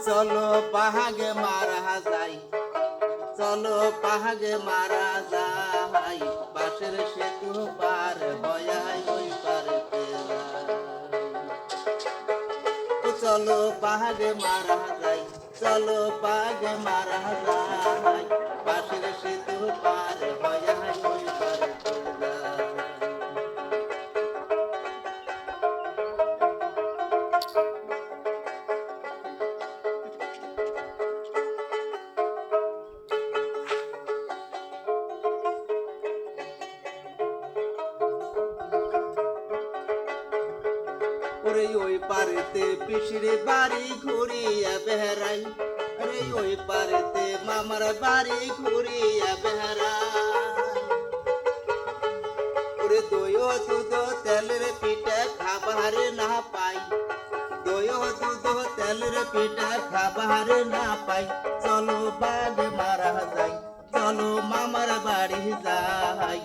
চলো পাহাগে মারা যাই, চলো পাহাগে মারা যাই, বাঁশের সেতু পার হয়াই ওই পারেতে যাই। চলো পাহাগে মারা যাই, চলো পাহাগে মারা যাই, বাঁশের সেতু পার হয়াই ওই পারেতে যাই। ওরে ওই পারেতে পিসির বাড়ি ঘুরিয়া বেড়াই, আরে ওই পারেতে মামার বাড়ি ঘুরিয়া বেড়াই। ওরে দই ও দুধ তেলের পিঠা খাবার না পাই, দই ও দুধ তেলের পিঠা খাবার না পাই, চলো বাঘ মারা যাই, চলো মামার বাড়ি যাই।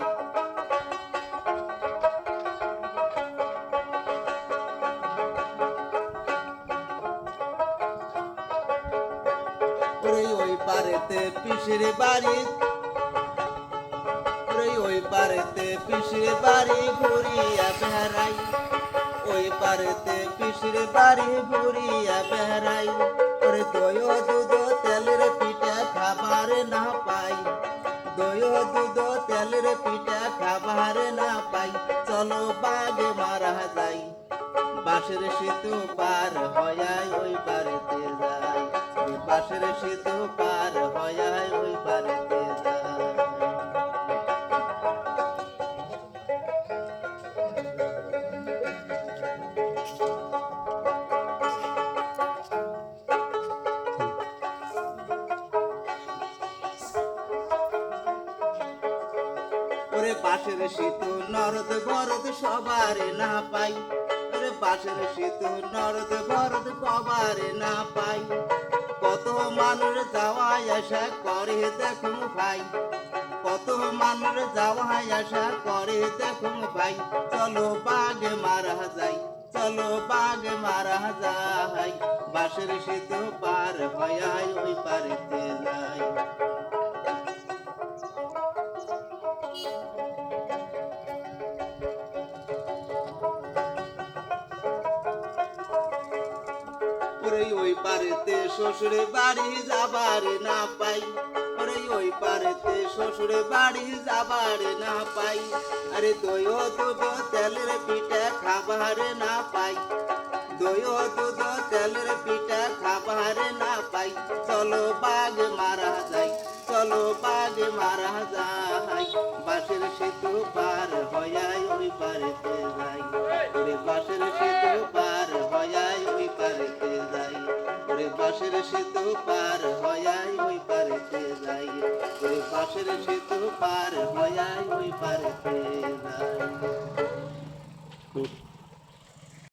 ওই পারেতে পিসির বাড়ি, ওই পারেতে পিসির বাড়ি ঘুরিয়া বেড়াই, ওই পারেতে পিসির বাড়ি ঘুরিয়া বেড়াই। ওরে দই ও দুধ তেলের পিঠা খাবার না পাই, দই ও দুধ তেলের পিঠা খাবার না পাই, চলো বাঘ মারা যাই, বাঁশের সেতু পার হয়াই ওই পারেতে যাই, বাঁশের সেতু পার হয়াই ওই পারেতে যাই। ওরে বাঁশের সেতু নরদ বরদ সবার না পাই, ওরে বাঁশের সেতু নরদ বরদ সবার না পাই, কত মানুষ যাওয়া আসা করে দেখুন ভাই, কত মানুষ যাওয়া আসা করে দেখুন ভাই, চলো বাঘ মারা যাই, চলো বাঘ মারা যাই, বাঁশের সেতু পার হয়াই ওই পারেতে যাই। ওই পারেতে শ্বশুরে বাড়ি যাবার না পাই, ওই পারেতে শ্বশুরে বাড়ি যাবার না পাই, আরে দই ও দুধ তেলের পিঠা খাবার না পাই, দই ও দুধ তেলের পিঠা খাবার না পাই, চলো বাঘ মারা যাই, চলো বাঘ মারা যাই, বাঁশের সেতু পার হয়াই ওই পারেতে যাই, ওরে বাঁশের সেতু পার হয়াই ওই পারেতে যাই, ওরে বাঁশের সেতু পার হয়াই ওই পারেতে যাই, ওরে বাঁশের সেতু পার হয়াই ওই পারেতে যাই।